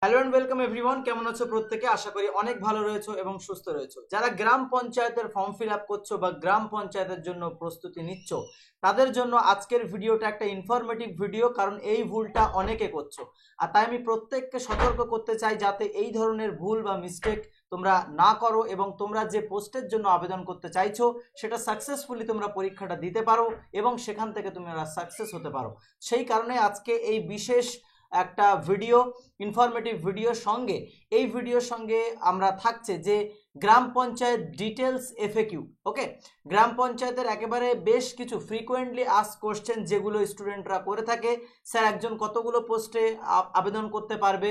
Hello and welcome everyone, কেমন আছো প্রত্যেকে? আশা করি অনেক ভালো রয়েছো এবং সুস্থ রয়েছো। যারা গ্রাম পঞ্চায়েতের ফর্ম ফিল আপ করছো বা গ্রাম পঞ্চায়েতের জন্য প্রস্তুতি নিচ্ছ, তাদের জন্য আজকের ভিডিওটা একটা ইনফরমেটিভ ভিডিও, কারণ এই ভুলটা অনেকে করছো। আর তাই আমি প্রত্যেককে সতর্ক করতে চাই যাতে এই ধরনের ভুল বা মিস্টেক তোমরা না করো এবং তোমরা যে পোস্টের জন্য আবেদন করতে চাইছো সেটা সাকসেসফুলি তোমরা পরীক্ষাটা দিতে পারো এবং সেখান থেকে তোমরা সাকসেস হতে পারো। সেই কারণে আজকে এই বিশেষ একটা ভিডিও, ইনফরমেটিভ ভিডিওর সঙ্গে এই ভিডিওর সঙ্গে আমরা থাকছে যে গ্রাম পঞ্চায়েত ডিটেলস এফএকিউ। ওকে, গ্রাম পঞ্চায়েতের একেবারে বেশ কিছু ফ্রিকোয়েন্টলি আস্ক কোশ্চেন যেগুলো স্টুডেন্টরা করে থাকে। স্যার, একজন কতগুলো পোস্টে আবেদন করতে পারবে?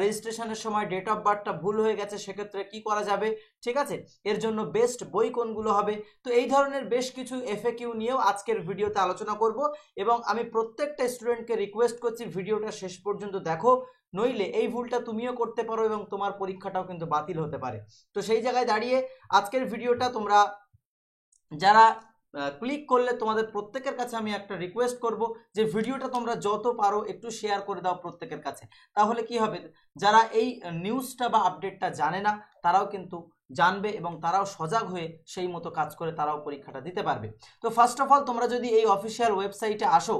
রেজিস্ট্রেশনের সময় ডেট অফ বার্থটা ভুল হয়ে গেছে, সেক্ষেত্রে কি করা যাবে? ঠিক আছে, এর জন্য বেস্ট বই কোনগুলো হবে? তো এই ধরনের বেশ কিছু এফএকিউ নিয়েও আজকের ভিডিওতে আলোচনা করব এবং আমি প্রত্যেকটা স্টুডেন্টকে রিকোয়েস্ট করছি ভিডিওটা শেষ পর্যন্ত দেখো, নইলে এই ভুলটা তুমিও করতে পারো এবং তোমার পরীক্ষাটাও কিন্তু বাতিল হতে পারে। তো সেই জায়গায় দাঁড়িয়ে আজকের ভিডিওটা তোমরা যারা ক্লিক করলে, তোমাদের প্রত্যেকের কাছে আমি একটা রিকোয়েস্ট করব যে ভিডিওটা তোমরা যত পারো একটু শেয়ার করে দাও প্রত্যেকের কাছে। তাহলে কি হবে, যারা এই নিউজটা বা আপডেটটা জানে না তারাও কিন্তু জানবে এবং তারাও সজাগ হয়ে সেই মতো কাজ করে তারাও পরীক্ষাটা দিতে পারবে। তো ফার্স্ট অফ অল, তোমরা যদি এই অফিসিয়াল ওয়েবসাইটে আসো,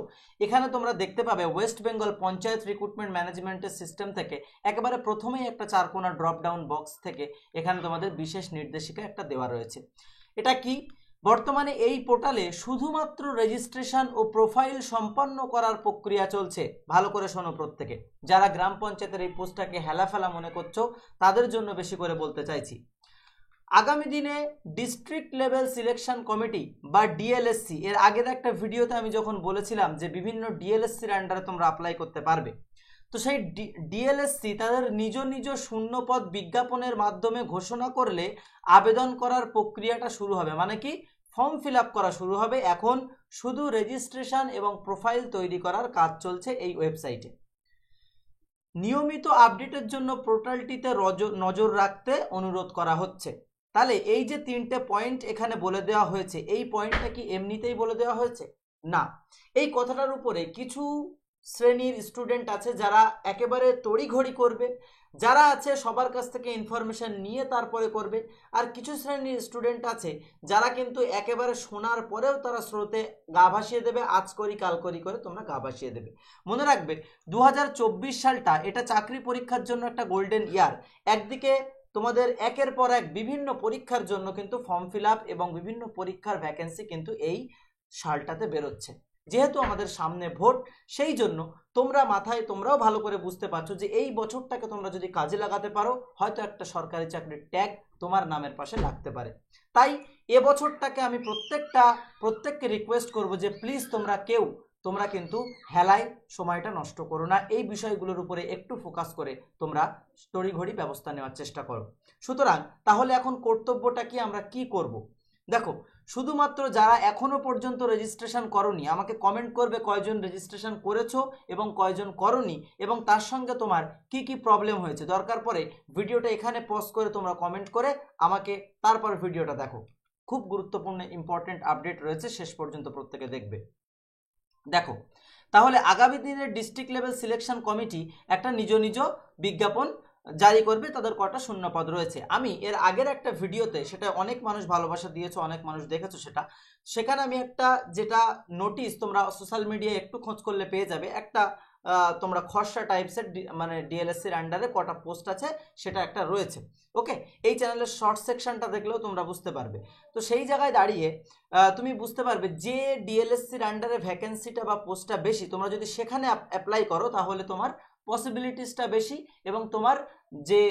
এখানে তোমরা দেখতে পাবে ওয়েস্ট বেঙ্গল পঞ্চায়েত রিক্রুটমেন্ট ম্যানেজমেন্টের সিস্টেম থেকে একেবারে প্রথমেই একটা চারকোনা ড্রপ ডাউন বক্স থেকে এখানে তোমাদের বিশেষ নির্দেশিকা একটা দেওয়া রয়েছে। এটা কি? বর্তমানে এই পোর্টালে শুধুমাত্র রেজিস্ট্রেশন ও প্রোফাইল সম্পন্ন করার প্রক্রিয়া চলছে। ভালো করে শোনো প্রত্যেকে, যারা গ্রাম পঞ্চায়েতের এই পোস্টটাকে হেলাফেলা মনে করছো তাদের জন্য বেশি করে বলতে চাইছি। আগামী দিনে ডিস্ট্রিক্ট লেভেল সিলেকশন কমিটি বা ডিএলএসসি, এর আগের একটা ভিডিওতে আমি যখন বলেছিলাম যে বিভিন্ন ডিএলএসসির আন্ডারে তোমরা অ্যাপ্লাই করতে পারবে, তো সেই ডিএলএসসি তাদের নিজ নিজ শূন্যপদ বিজ্ঞাপনের মাধ্যমে ঘোষণা করলে আবেদন করার প্রক্রিয়াটা শুরু হবে। মানে কি, ফর্ম ফিল আপ করা শুরু হবে। এখন শুধু রেজিস্ট্রেশন এবং প্রোফাইল তৈরি করার কাজ চলছে এই ওয়েবসাইটে। নিয়মিত আপডেটের জন্য পোর্টালটিতে নজর রাখতে অনুরোধ করা হচ্ছে। তাহলে এই যে তিনটে পয়েন্ট এখানে বলে দেওয়া হয়েছে, এই পয়েন্টটা কি এমনিতেই বলে দেওয়া হয়েছে? না, এই কথাটার উপরে কিছু শ্রেণীর স্টুডেন্ট আছে যারা একেবারে তড়িঘড়ি করবে, যারা আছে সবার কাছ থেকে ইনফরমেশন নিয়ে তারপরে করবে, আর কিছু শ্রেণীর স্টুডেন্ট আছে যারা কিন্তু একেবারে শোনার পরেও তারা স্রোতে গা ভাসিয়ে দেবে, আজ করি কাল করি করে তোমরা গা ভাসিয়ে দেবে। মনে রাখবে 2024 সালটা এটা চাকরি পরীক্ষার জন্য একটা গোল্ডেন ইয়ার। একদিকে তোমাদের একের পর এক বিভিন্ন পরীক্ষার জন্য কিন্তু ফর্ম ফিল আপ এবং বিভিন্ন পরীক্ষার ভ্যাকেন্সি কিন্তু এই সালটাতে বেরোচ্ছে। যেহেতু আমাদের সামনে ভোট, সেই জন্য তোমরাও ভালো করে বুঝতে পারছো যে এই বছরটাকে তোমরা যদি কাজে লাগাতে পারো, হয়তো একটা সরকারি চাকরির ট্যাগ তোমার নামের পাশে লাগতে পারে। তাই এবছরটাকে আমি প্রত্যেককে রিকোয়েস্ট করব যে প্লিজ তোমরা কিন্তু হেলায় সময়টা নষ্ট করো না, এই বিষয়গুলোর উপরে একটু ফোকাস করে তোমরা তড়িঘড়ি ব্যবস্থা নেওয়ার চেষ্টা করো। সুতরাং তাহলে এখন কর্তব্যটা কি, আমরা কি করব? দেখো, শুধুমাত্র যারা এখনো পর্যন্ত রেজিস্ট্রেশন করোনি আমাকে কমেন্ট করবে কয়জন রেজিস্ট্রেশন করেছো এবং কয়জন করোনি, এবং তার সঙ্গে তোমার কি কি প্রবলেম হয়েছে। দরকার পড়ে ভিডিওটা এখানে পজ করে তোমরা কমেন্ট করে আমাকে তারপর ভিডিওটা দেখো। খুব গুরুত্বপূর্ণ ইম্পর্টেন্ট আপডেট রয়েছে, শেষ পর্যন্ত প্রত্যেকে দেখবে। দেখো, তাহলে আগামী দিনের ডিস্ট্রিক্ট লেভেল সিলেকশন কমিটি একটা নিজ নিজ বিজ্ঞাপন জারি করবে, তাদের কটা শূন্যপদ রয়েছে। আমি এর আগের একটা ভিডিওতে, সেটা অনেক মানুষ ভালোবাসা দিয়েছো, অনেক মানুষ দেখেছো, সেখানে আমি একটা যেটা নোটিশ তোমরা সোশ্যাল মিডিয়ায় একটু খোঁজ করলে পেয়ে যাবে, একটা তোমরা খসড়া টাইপসের মানে ডিএলএসসির আন্ডারে কটা পোস্ট আছে সেটা একটা রয়েছে। ওকে, এই চ্যানেলের শর্ট সেকশনটা দেখলেও তোমরা বুঝতে পারবে। তো সেই জায়গায় দাঁড়িয়ে তুমি বুঝতে পারবে যে ডিএলএসসির আন্ডারে ভ্যাকেন্সিটা বা পোস্টটা বেশি, তোমরা যদি সেখানে অ্যাপ্লাই করো তাহলে তোমার পসিবিলিটিসটা বেশি এবং তোমার যে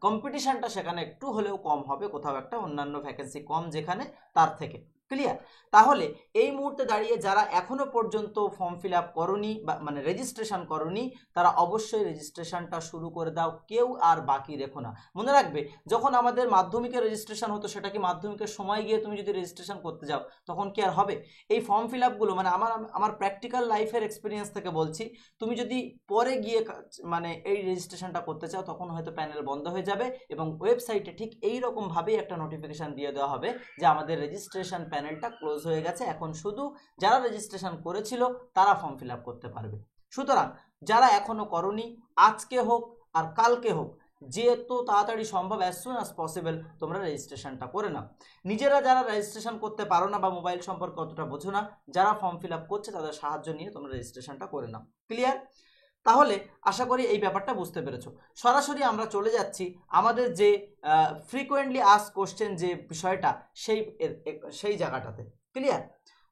কম্পিটিশনটা সেখানে একটু হলেও কম হবে, কোথাও একটা অন্যান্য ভ্যাকেন্সি কম যেখানে তার থেকে। ক্লিয়ার? তাহলে এই মুহূর্তে দাঁড়িয়ে যারা এখনো পর্যন্ত ফর্ম ফিল আপ করোনি বা মানে রেজিস্ট্রেশন করোনি, তারা অবশ্যই রেজিস্ট্রেশনটা শুরু করে দাও, কেউ আর বাকি রেখো না। মনে রাখবে, যখন আমাদের মাধ্যমিকের রেজিস্ট্রেশন হতো, সেটা কি মাধ্যমিকের সময় গিয়ে তুমি যদি রেজিস্ট্রেশন করতে যাও তখন কি আর হবে? এই ফর্ম ফিল আপগুলো মানে আমার প্র্যাকটিক্যাল লাইফের এক্সপিরিয়েন্স থেকে বলছি, তুমি যদি পরে গিয়ে মানে এই রেজিস্ট্রেশনটা করতে চাও তখন হয়তো প্যানেল বন্ধ হয়ে যাবে এবং ওয়েবসাইটে ঠিক এই রকমভাবেই একটা নোটিফিকেশান দিয়ে দেওয়া হবে যে আমাদের রেজিস্ট্রেশন প্যানেলটা ক্লোজ হয়ে গেছে, এখন শুধু যারা রেজিস্ট্রেশন করেছিল তারা ফর্ম ফিল আপ করতে পারবে। সুতরাং যারা এখনো করনি, আজকে হোক আর কালকে হোক, যেহেতু তাড়াতাড়ি সম্ভব অ্যাজ সুন অ্যাজ পসিবল তোমরা রেজিস্ট্রেশনটা করে নাও। নিজেরা যারা রেজিস্ট্রেশন করতে পারো না বা মোবাইল সম্পর্কে অতটা বোঝো না, যারা ফর্ম ফিল আপ করছে তাদের সাহায্য নিয়ে তোমরা রেজিস্ট্রেশনটা করে নাও। ক্লিয়ার? তাহলে আশা করি এই ব্যাপারটা বুঝতে পেরেছো। সরাসরি আমরা চলে যাচ্ছি আমাদের যে ফ্রিকোয়েন্টলি আস্ক কোশ্চেন যে বিষয়টা সেই জায়গাটাতে। ক্লিয়ার?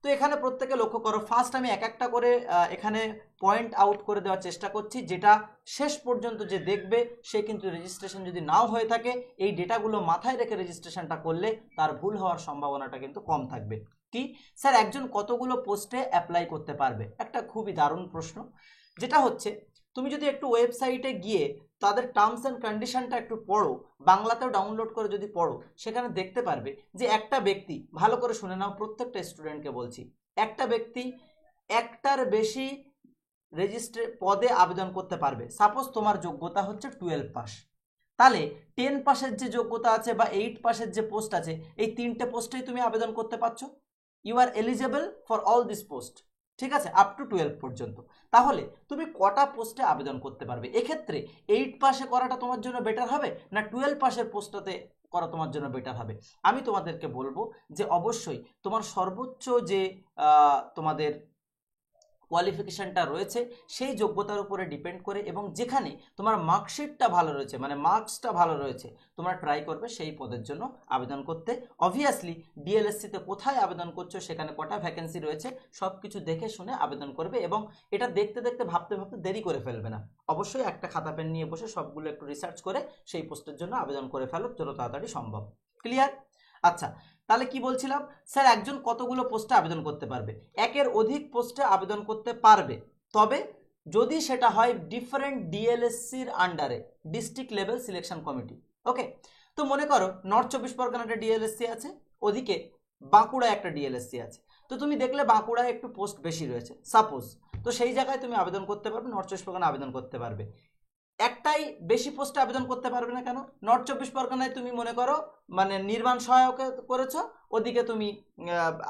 তো এখানে প্রত্যেকে লক্ষ্য করো, ফার্স্ট আমি এক একটা করে এখানে পয়েন্ট আউট করে দেওয়ার চেষ্টা করছি, যেটা শেষ পর্যন্ত যে দেখবে সে কিন্তু রেজিস্ট্রেশন যদি নাও হয়ে থাকে, এই ডেটাগুলো মাথায় রেখে রেজিস্ট্রেশনটা করলে তার ভুল হওয়ার সম্ভাবনাটা কিন্তু কম থাকবে। কি স্যার, একজন কতগুলো পোস্টে অ্যাপ্লাই করতে পারবে? একটা খুবই দারুণ প্রশ্ন, যেটা হচ্ছে তুমি যদি একটু ওয়েবসাইটে গিয়ে তাদের টার্মস অ্যান্ড কন্ডিশনটা একটু পড়ো, বাংলাতেও ডাউনলোড করে যদি পড়ো, সেখানে দেখতে পারবে যে একটা ব্যক্তি, ভালো করে শুনে নাও, প্রত্যেকটা স্টুডেন্টকে বলছি, একটা ব্যক্তি একটার বেশি পদে আবেদন করতে পারবে। সাপোজ তোমার যোগ্যতা হচ্ছে 12 পাস, তাহলে 10 পাসের যে যোগ্যতা আছে বা 8 পাসের যে পোস্ট আছে, এই তিনটে পোস্টেই তুমি আবেদন করতে পারছো। You are eligible for all this post, ঠিক আছে, আপ টু 12 পর্যন্ত। তাহলে তুমি কটা পোস্টে আবেদন করতে পারবে? এক্ষেত্রে 8 পাসে করাটা তোমার জন্য বেটার হবে না 12 পাসের পোস্টটাতে করা তোমার জন্য বেটার হবে? আমি তোমাদেরকে বলবো যে অবশ্যই তোমার সর্বোচ্চ যে তোমাদের কোয়ালিফিকেশনটা রয়েছে সেই যোগ্যতার উপরে ডিপেন্ড করে, এবং যেখানে তোমার মার্কশিটটা ভালো রয়েছে, মানে মার্কসটা ভালো রয়েছে, তোমরা ট্রাই করবে সেই পদের জন্য আবেদন করতে। অবভিয়াসলি ডিএলএসসিতে কোথায় আবেদন করছো, সেখানে কটা ভ্যাকেন্সি রয়েছে, সব কিছু দেখে শুনে আবেদন করবে, এবং এটা দেখতে দেখতে ভাবতে ভাবতে দেরি করে ফেলবে না। অবশ্যই একটা খাতা পেন নিয়ে বসে সবগুলো একটু রিসার্চ করে সেই পোস্টের জন্য আবেদন করে ফেলো যত তাড়াতাড়ি সম্ভব। ক্লিয়ার? আচ্ছা, তাহলে কি বলছিলাম, স্যার একজন কতগুলো পোস্টে আবেদন করতে পারবে? একের অধিক পোস্টে আবেদন করতে পারবে, তবে যদি সেটা হয় ডিফারেন্ট ডিএলএসসির আন্ডারে, ডিস্ট্রিক্ট লেভেল সিলেকশন কমিটি। ওকে, তো মনে করো নর্থ 24 পরগনাটা ডিএলএসসি আছে, ওদিকে বাঁকুড়ায় একটা ডিএলএসসি আছে, তো তুমি দেখলে বাঁকুড়ায় একটু পোস্ট বেশি রয়েছে সাপোজ, তো সেই জায়গায় তুমি আবেদন করতে পারবে, নর্থ 24 পরগনা আবেদন করতে পারবে। একটাই বেশি পোস্টে আবেদন করতে পারবে না কেন? নর্থ 24 পরগনায় তুমি মনে করো মানে নির্মাণ সহায়ক করেছো, ওদিকে তুমি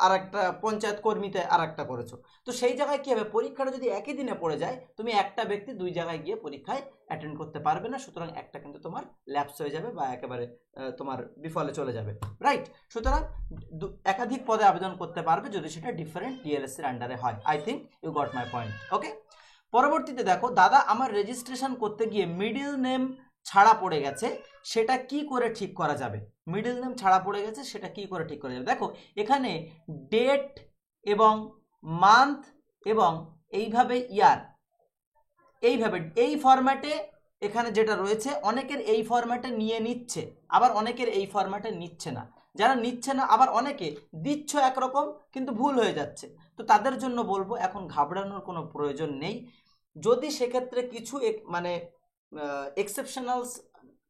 আর একটা পঞ্চায়েত কর্মীতে আর একটা করেছো, তো সেই জায়গায় কি হবে, পরীক্ষাটা যদি একই দিনে পড়ে যায়, তুমি একটা ব্যক্তি দুই জায়গায় গিয়ে পরীক্ষায় অ্যাটেন্ড করতে পারবে না, সুতরাং একটা কিন্তু তোমার ল্যাপস হয়ে যাবে বা একেবারে তোমার বিফলে চলে যাবে, রাইট? সুতরাং একাধিক পদে আবেদন করতে পারবে যদি সেটা ডিফারেন্ট ডিএলএসসির আন্ডারে হয়। I think you got my point. Okay, পরবর্তীতে দেখো, দাদা আমার রেজিস্ট্রেশন করতে গিয়ে মিডল নেম ছাড়া পড়ে গেছে, সেটা কি করে ঠিক করা যাবে? মিডল নেম ছাড়া পড়ে গেছে, সেটা কি করে ঠিক করা যাবে? দেখো এখানে ডেট এবং মান্থ এবং এইভাবে ইয়ার, এইভাবে এই ফরম্যাটে এখানে যেটা রয়েছে, অনেকের এই ফরম্যাটে নিয়ে নিচ্ছে, আবার অনেকের এই ফরম্যাটে নিচ্ছে না। যারা নিচ্ছে না, আবার অনেকে দিচ্ছ একরকম কিন্তু ভুল হয়ে যাচ্ছে, তো তাদের জন্য বলবো এখন ঘাবড়ানোর কোনো প্রয়োজন নেই। যদি সেক্ষেত্রে কিছু মানে এক্সেপশনালস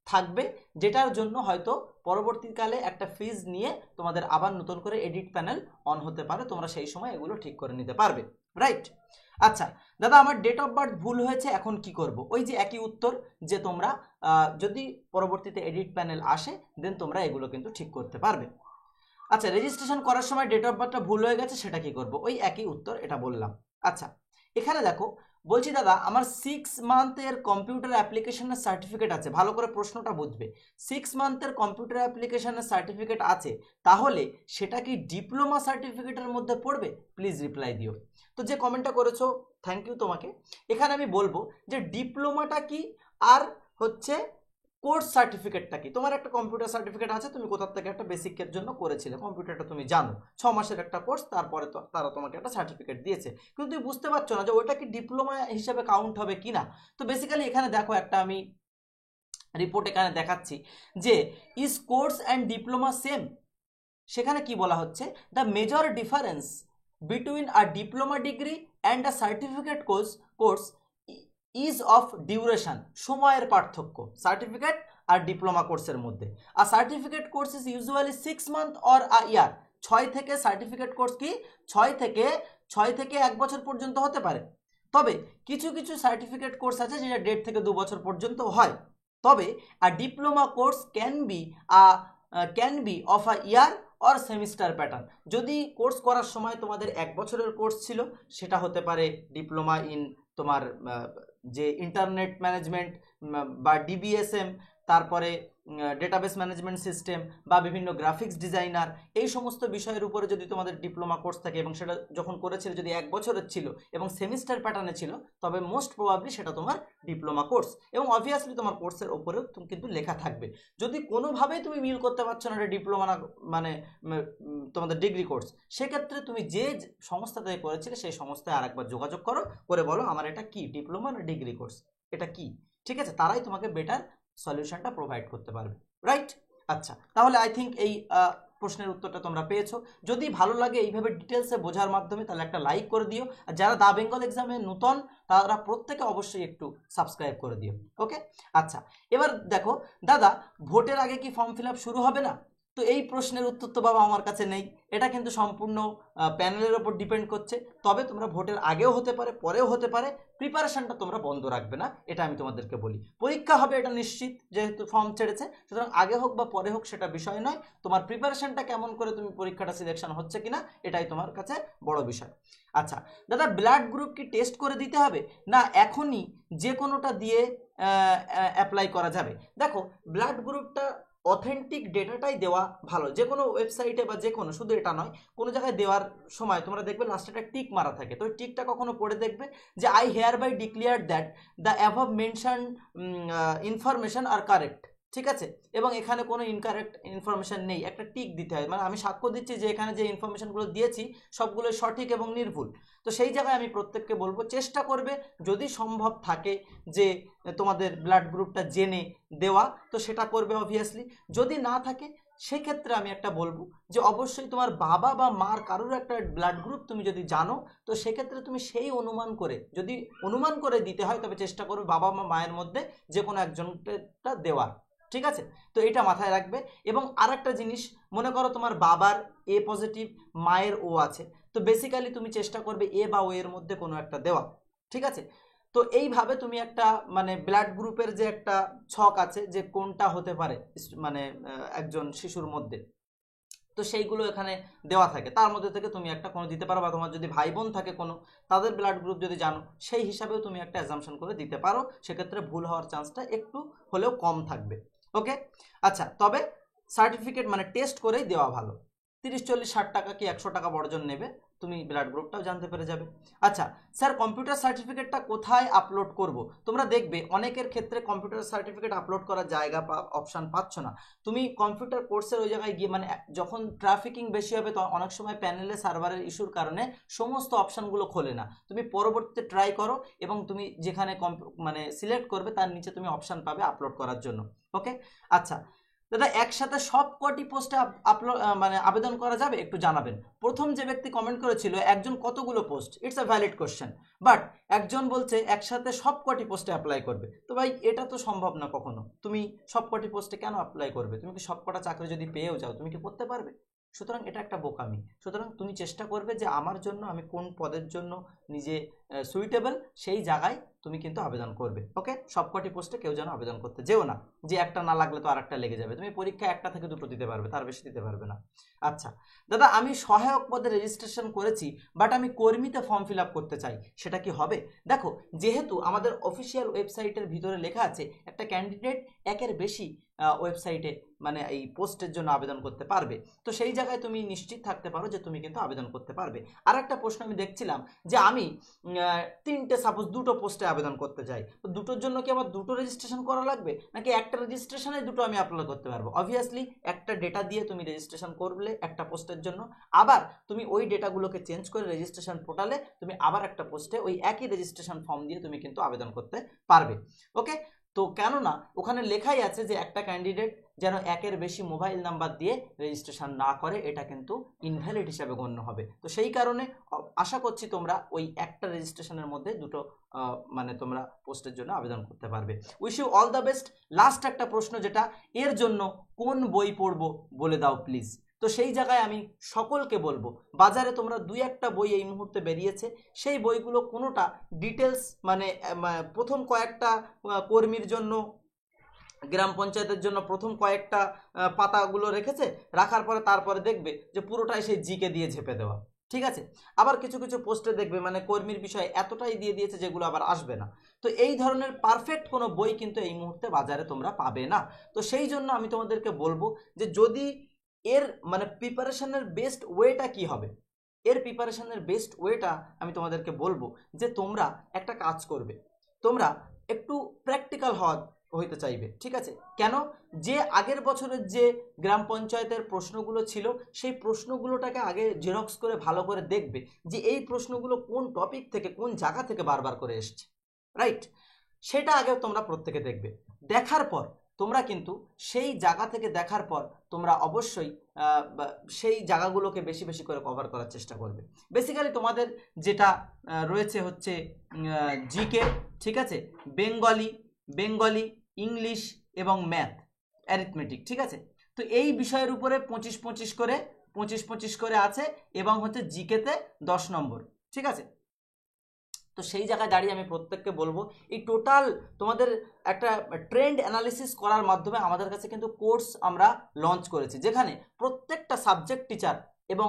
থাকবে, যেটার জন্য হয়তো পরবর্তীকালে একটা ফিজ নিয়ে তোমাদের আবার নতুন করে এডিট প্যানেল অন হতে পারে, তোমরা সেই সময় এগুলো ঠিক করে নিতে পারবে, রাইট? আচ্ছা দাদা আমার ডেট অফ বার্থ ভুল হয়েছে, এখন কি করব? ওই যে একই উত্তর, যে তোমরা যদি পরবর্তীতে এডিট প্যানেল আসে দেন তোমরা এগুলো কিন্তু ঠিক করতে পারবে। আচ্ছা, রেজিস্ট্রেশন করার সময় ডেট অফ বার্থটা ভুল হয়ে গেছে, সেটা কি করব? ওই একই উত্তর, এটা বললাম। আচ্ছা, এখানে দেখো বলছি দাদা আমার 6 মান্থের কম্পিউটার অ্যাপ্লিকেশনের সার্টিফিকেট আছে, ভালো করে প্রশ্নটা বুঝবে। 6 মান্থের কম্পিউটার অ্যাপ্লিকেশনের সার্টিফিকেট আছে, তাহলে সেটা কি ডিপ্লোমা সার্টিফিকেটের মধ্যে পড়বে? প্লিজ রিপ্লাই দিও। তো যে কমেন্টটা করেছো থ্যাংক ইউ তোমাকে। এখানে আমি বলবো যে ডিপ্লোমাটা কি আর হচ্ছে কোর্স সার্টিফিকেটটা কি। তোমার একটা কম্পিউটার সার্টিফিকেট আছে, তুমি কোথা থেকে একটা বেসিকের জন্য করেছিলে, কম্পিউটারটা তুমি জানো, 6 মাসের একটা কোর্স, তারপরে তো তারা তোমাকে একটা সার্টিফিকেট দিয়েছে, কিন্তু তুমি বুঝতে পারছো না যে ওইটা কি ডিপ্লোমা হিসেবে কাউন্ট হবে কি না। তো বেসিক্যালি এখানে দেখো একটা আমি রিপোর্ট এখানে দেখাচ্ছি যে is course and diploma same, সেখানে কি বলা হচ্ছে, the major difference between a diploma degree and a certificate course is of duration, সময়ের পার্থক্য সার্টিফিকেট আর ডিপ্লোমা কোর্সের মধ্যে। আর certificate course is usually 6 month or a year, 6 থেকে সার্টিফিকেট কোর্স কি 6 থেকে 1 বছর পর্যন্ত হতে পারে, তবে কিছু কিছু সার্টিফিকেট কোর্স আছে যেটা 1.5 থেকে 2 বছর পর্যন্ত হয়। তবে আর diploma course can be of a year or semester pattern, যদি কোর্স করার সময় তোমাদের 1 বছরের কোর্স ছিল, সেটা হতে পারে ডিপ্লোমা ইন তোমার যে ইন্টারনেট ম্যানেজমেন্ট বা ডিবিএসএম, তারপরে ডেটাবেস ম্যানেজমেন্ট সিস্টেম বা বিভিন্ন গ্রাফিক্স ডিজাইনার, এই সমস্ত বিষয়ের উপরে যদি তোমাদের ডিপ্লোমা কোর্স থাকে এবং সেটা যখন করেছিলে যদি 1 বছরের ছিল এবং সেমিস্টার প্যাটার্নে ছিল, তবে মোস্ট প্রবাবলি সেটা তোমার ডিপ্লোমা কোর্স, এবং অবভিয়াসলি তোমার কোর্সের ওপরেও কিন্তু লেখা থাকবে। যদি কোনোভাবেই তুমি মিল করতে পারছো না এটা ডিপ্লোমা না মানে তোমাদের ডিগ্রি কোর্স, সেক্ষেত্রে তুমি যে সংস্থা থেকে করেছিলে সেই সংস্থায় আরেকবার যোগাযোগ করো, করে বলো আমার এটা কি ডিপ্লোমা না ডিগ্রি কোর্স, এটা কি, ঠিক আছে? তারাই তোমাকে বেটার সলিউশনটা প্রোভাইড করতে পারবে, রাইট? আচ্ছা, তাহলে আই থিঙ্ক এই প্রশ্নের উত্তরটা তোমরা পেয়েছো। যদি ভালো লাগে এইভাবে ডিটেলসে বোঝার মাধ্যমে, তাহলে একটা লাইক করে দিও। আর যারা দা বেঙ্গল এক্সামে নতুন তারা প্রত্যেকে অবশ্যই একটু সাবস্ক্রাইব করে দিও। ওকে, আচ্ছা, এবার দেখো দাদা, ভোটের আগে কি ফর্ম ফিল আপ শুরু হবে না? তো এই প্রশ্নের উত্তর তো বাবা আমার কাছে নেই, এটা কিন্তু সম্পূর্ণ প্যানেলের ওপর ডিপেন্ড করছে। তবে তোমরা ভোটের আগেও হতে পারে, পরেও হতে পারে, প্রিপারেশনটা তোমরা বন্ধ রাখবে না, এটা আমি তোমাদেরকে বলি। পরীক্ষা হবে এটা নিশ্চিত, যেহেতু ফর্ম ছেড়েছে, সুতরাং আগে হোক বা পরে হোক সেটা বিষয় নয়, তোমার প্রিপারেশনটা কেমন করে তুমি পরীক্ষাটা সিলেকশন হচ্ছে কিনা এটাই তোমার কাছে বড় বিষয়। আচ্ছা দাদা, ব্লাড গ্রুপ কি টেস্ট করে দিতে হবে না এখনই যে কোনোটা দিয়ে অ্যাপ্লাই করা যাবে? দেখো, ব্লাড গ্রুপটা অথেন্টিক ডেটাটাই দেওয়া ভালো, যে কোনো ওয়েবসাইটে বা যে কোনো, শুধু এটা নয়, কোনো জায়গায় দেওয়ার সময় তোমরা দেখবে লাস্টে একটা টিক মারা থাকে, তো ওই টিকটা কখনো পড়ে দেখবে যে I hereby declare that the above mention information are correct, ঠিক আছে? এবং এখানে কোনো ইনকারেক্ট ইনফরমেশন নেই, একটা টিক দিতে হয়, মানে আমি সাক্ষ্য দিচ্ছি যে এখানে যে ইনফরমেশনগুলো দিয়েছি সবগুলো সঠিক এবং নির্ভুল। তো সেই জায়গায় আমি প্রত্যেককে বলবো চেষ্টা করবে যদি সম্ভব থাকে যে তোমাদের ব্লাড গ্রুপটা জেনে দেওয়া, তো সেটা করবে অবভিয়াসলি। যদি না থাকে সেক্ষেত্রে আমি একটা বলবো যে অবশ্যই তোমার বাবা বা মার কারোর একটা ব্লাড গ্রুপ তুমি যদি জানো, তো সেক্ষেত্রে তুমি সেই অনুমান করে, যদি অনুমান করে দিতে হয়, তবে চেষ্টা করবে বাবা বা মায়ের মধ্যে যে কোনো একজনটা দেওয়ার, ঠিক আছে? তো এটা মাথায় রাখবে। এবং আর একটা জিনিস, মনে করো তোমার বাবার এ পজিটিভ, মায়ের ও আছে, তো বেসিক্যালি তুমি চেষ্টা করবে এ বা ও এর মধ্যে কোনো একটা দেওয়া, ঠিক আছে? তো এইভাবে তুমি একটা মানে ব্লাড গ্রুপের যে একটা ছক আছে যে কোনটা হতে পারে মানে একজন শিশুর মধ্যে, তো সেইগুলো এখানে দেওয়া থাকে, তার মধ্যে থেকে তুমি একটা কোনো দিতে পারো, বা তোমার যদি ভাই বোন থাকে কোনো, তাদের ব্লাড গ্রুপ যদি জানো, সেই হিসাবেও তুমি একটা অ্যাজাম্পশন করে দিতে পারো, সেক্ষেত্রে ভুল হওয়ার চান্সটা একটু হলেও কম থাকবে। ওকে, আচ্ছা, তবে সার্টিফিকেট মানে টেস্ট করেই দেওয়া ভালো, 30, 40, 60 টাকা কি 100 টাকা বড়জন নেবে, তুমি ব্লাড গ্রুপটাও জানতে পেরে যাবে। আচ্ছা স্যার, কম্পিউটার সার্টিফিকেটটা কোথায় আপলোড করব? তোমরা দেখবে অনেকের ক্ষেত্রে কম্পিউটার সার্টিফিকেট আপলোড করার জায়গা অপশান পাচ্ছ না। তুমি কম্পিউটার কোর্সের ওই জায়গায় গিয়ে, মানে যখন ট্রাফিকিং বেশি হবে তখন অনেক সময় প্যানেলে সার্ভারের ইস্যুর কারণে সমস্ত অপশানগুলো খোলে না, তুমি পরবর্তীতে ট্রাই করো এবং তুমি যেখানে মানে সিলেক্ট করবে তার নিচে তুমি অপশান পাবে আপলোড করার জন্য। ওকে, আচ্ছা দাদা, একসাথে সব কটি পোস্টে আপলোড মানে আবেদন করা যাবে? একটু জানাবেন। প্রথম যে ব্যক্তি কমেন্ট করেছিল একজন কতগুলো post, it's a valid question, but একজন বলছে একসাথে সব কটি পোস্টে অ্যাপ্লাই করবে। তো ভাই এটা তো সম্ভব না কখনো, তুমি সব কটি পোস্টে কেন অ্যাপ্লাই করবে? তুমি কি সব কটা চাকরি যদি পেয়েও যাও তুমি কি করতে পারবে? সুতরাং এটা একটা বোকামি। সুতরাং তুমি চেষ্টা করবে যে আমার জন্য আমি কোন পদের জন্য নিজে সুইটেবল, সেই জায়গায় তুমি কিন্তু আবেদন করবে। ওকে, সবকটি পোস্টে কেউ যেন আবেদন করতে যেও না, যে একটা না লাগলে তো আরেকটা লেগে যাবে। তুমি পরীক্ষা একটা থেকে দুটো দিতে পারবে, তার বেশি দিতে পারবে না। আচ্ছা দাদা, আমি সহায়ক পদে রেজিস্ট্রেশন করেছি, বাট আমি কর্মীতে ফর্ম ফিল আপ করতে চাই, সেটা কি হবে? দেখো, যেহেতু আমাদের অফিসিয়াল ওয়েবসাইটের ভিতরে লেখা আছে একটা ক্যান্ডিডেট একের বেশি ওয়েবসাইটে মানে এই পোস্টের জন্য আবেদন করতে পারবে, তো সেই জায়গায় তুমি নিশ্চিত থাকতে পারো যে তুমি কিন্তু আবেদন করতে পারবে। আর একটা প্রশ্ন আমি দেখছিলাম যে আমি তিনটে সাপোজ দুটো পোস্টে আবেদন করতে চাই, তো দুটোর জন্য কি আবার দুটো রেজিস্ট্রেশন করা লাগবে, নাকি একটা রেজিস্ট্রেশনে দুটো আমি অ্যাপ্লাই করতে পারবো? অবভিয়াসলি একটা ডেটা দিয়ে তুমি রেজিস্ট্রেশন করলে একটা পোস্টের জন্য, আবার তুমি ওই ডেটাগুলোকে চেঞ্জ করে রেজিস্ট্রেশন পোর্টালে তুমি আবার একটা পোস্টে ওই একই রেজিস্ট্রেশন ফর্ম দিয়ে তুমি কিন্তু আবেদন করতে পারবে। ওকে, তো কেননা ওখানে লেখাই আছে যে একটা ক্যান্ডিডেট যেন একের বেশি মোবাইল নাম্বার দিয়ে রেজিস্ট্রেশন না করে, এটা কিন্তু ইনভ্যালিড হিসাবে গণ্য হবে। তো সেই কারণে আশা করছি তোমরা ওই একটা রেজিস্ট্রেশনের মধ্যে দুটো মানে তোমরা পোস্টের জন্য আবেদন করতে পারবে। Wish you all the best. Last একটা প্রশ্ন, যেটা এর জন্য কোন বই পড়বো বলে দাও প্লিজ। তো সেই জায়গায় আমি সকলকে বলবো, বাজারে তোমরা দুই একটা বই এই মুহূর্তে বেরিয়েছে, সেই বইগুলো কোনোটা ডিটেলস মানে প্রথম কয়েকটা কর্মীর জন্য, গ্রাম পঞ্চায়েতের জন্য প্রথম কয়েকটা পাতাগুলো রেখেছে, রাখার পরে তারপরে দেখবে যে পুরোটাই সেই জিকে দিয়ে ঝেপে দেওয়া। ঠিক আছে। আবার কিছু কিছু পোস্টে দেখবে মানে কর্মীর বিষয়ে এতটাই দিয়ে দিয়েছে যেগুলো আবার আসবে না। তো এই ধরনের পারফেক্ট কোনো বই কিন্তু এই মুহূর্তে বাজারে তোমরা পাবে না। তো সেই জন্য আমি তোমাদেরকে বলবো যে যদি এর মানে প্রিপারেশনের বেস্ট ওয়েটা কি হবে, এর প্রিপারেশনের বেস্ট ওয়েটা আমি তোমাদেরকে বলবো যে তোমরা একটা কাজ করবে, তোমরা একটু প্র্যাকটিক্যাল হইতে চাইবে। ঠিক আছে, কেন? যে আগের বছরের যে গ্রাম পঞ্চায়েতের প্রশ্নগুলো ছিল সেই প্রশ্নগুলোটাকে আগে জেরক্স করে ভালো করে দেখবে যে এই প্রশ্নগুলো কোন টপিক থেকে কোন জায়গা থেকে বারবার করে এসছে, রাইট? সেটা আগে তোমরা প্রত্যেকে দেখবে। দেখার পর তোমরা কিন্তু সেই জায়গা থেকে দেখার পর তোমরা অবশ্যই সেই জায়গাগুলোকে বেশি বেশি করে কভার করার চেষ্টা করবে। বেসিক্যালি তোমাদের যেটা রয়েছে হচ্ছে জিকে, ঠিক আছে, বেঙ্গলি, ইংলিশ এবং ম্যাথ, অ্যারিথমেটিক, ঠিক আছে। তো এই বিষয়ের উপরে 25 করে আছে এবং হচ্ছে জিকেতে 10 নম্বর, ঠিক আছে। তো সেই জায়গায় দাঁড়িয়ে আমি প্রত্যেককে বলবো এই টোটাল তোমাদের একটা ট্রেন্ড অ্যানালিসিস করার মাধ্যমে আমাদের কাছে কিন্তু কোর্স আমরা লঞ্চ করেছি, যেখানে প্রত্যেকটা সাবজেক্ট টিচার এবং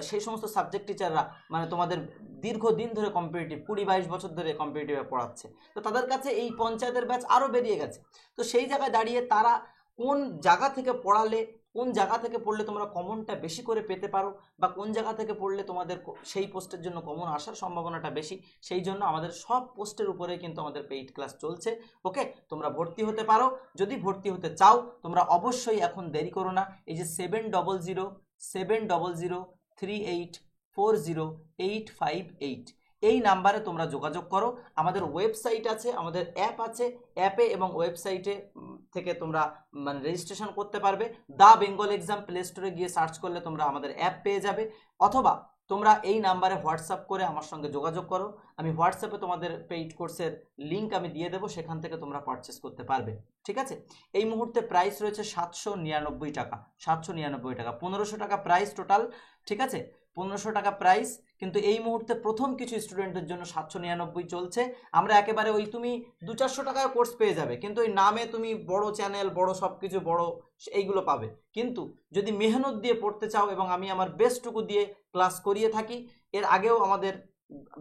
সেই সমস্ত সাবজেক্ট টিচাররা মানে তোমাদের দীর্ঘদিন ধরে কম্পিটিটিভ 20-22 বছর ধরে কম্পিটিটিভে পড়াচ্ছে, তো তাদের কাছে এই পঞ্চায়েতের ব্যাচ আরও বেরিয়ে গেছে। তো সেই জায়গায় দাঁড়িয়ে তারা কোন জায়গা থেকে পড়ালে, কোন জায়গা থেকে পড়লে তোমরা কমনটা বেশি করে পেতে পারো বা কোন জায়গা থেকে পড়লে তোমাদের সেই পোস্টের জন্য কমন আসার সম্ভাবনাটা বেশি, সেই জন্য আমাদের সব পোস্টের উপরে কিন্তু আমাদের পেইড ক্লাস চলছে। ওকে, তোমরা ভর্তি হতে পারো। যদি ভর্তি হতে চাও তোমরা অবশ্যই এখন দেরি করো না, এই যে 700700384085 এই নাম্বারে তোমরা যোগাযোগ করো। আমাদের ওয়েবসাইট আছে, আমাদের অ্যাপ আছে, অ্যাপে এবং ওয়েবসাইটে থেকে তোমরা মানে রেজিস্ট্রেশন করতে পারবে। দা বেঙ্গল এক্সাম প্লে স্টোরে গিয়ে সার্চ করলে তোমরা আমাদের অ্যাপ পেয়ে যাবে, অথবা তোমরা এই নাম্বারে হোয়াটসঅ্যাপ করে আমার সঙ্গে যোগাযোগ করো। আমি হোয়াটসঅ্যাপে তোমাদের পেইড কোর্সের লিঙ্ক আমি দিয়ে দেবো, সেখান থেকে তোমরা পারচেস করতে পারবে। ঠিক আছে, এই মুহূর্তে প্রাইস রয়েছে 799 টাকা, 799 টাকা, 1500 টাকা প্রাইস টোটাল। ঠিক আছে, 1500 টাকা প্রাইস, কিন্তু এই মুহূর্তে প্রথম কিছু স্টুডেন্টের জন্য 799 চলছে। আমরা একেবারে ওই তুমি 200-400 টাকায় কোর্স পেয়ে যাবে, কিন্তু ওই নামে তুমি বড় চ্যানেল, বড় সব কিছু, বড় এইগুলো পাবে। কিন্তু যদি মেহনত দিয়ে পড়তে চাও এবং আমি আমার বেস্টটুকু দিয়ে ক্লাস করিয়ে থাকি, এর আগেও আমাদের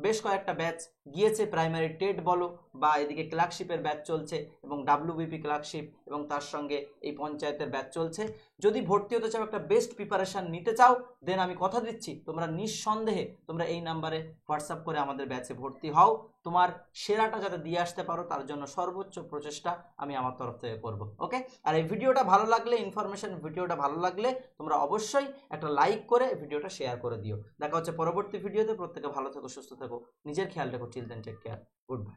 বেশ কয়েকটা ব্যাচ গিয়েছে, প্রাইমারি টেট বলো বা এদিকে ক্লার্কশিপের ব্যাচ চলছে এবং ডাব্লিউবিপি ক্লার্কশিপ এবং তার সঙ্গে এই পঞ্চায়েতের ব্যাচ চলছে। যদি ভর্তি হতে চাও, একটা বেস্ট প্রিপারেশান নিতে চাও, দেন আমি কথা দিচ্ছি তোমরা নিঃসন্দেহে তোমরা এই নাম্বারে হোয়াটসঅ্যাপ করে আমাদের ব্যাচে ভর্তি হও। তোমার সেরাটা যাতে দিয়ে আসতে পারো তার জন্য সর্বোচ্চ প্রচেষ্টা আমি আমার তরফ থেকে করব। ওকে, আর এই ভিডিওটা ভালো লাগলে, ইনফরমেশন ভিডিওটা ভালো লাগলে তোমরা অবশ্যই একটা লাইক করে ভিডিওটা শেয়ার করে দিও। দেখা হচ্ছে পরবর্তী ভিডিওতে। প্রত্যেকে ভালো থেকো, সুস্থ থেকো, নিজের খেয়াল রেখো। Till then take care, good by.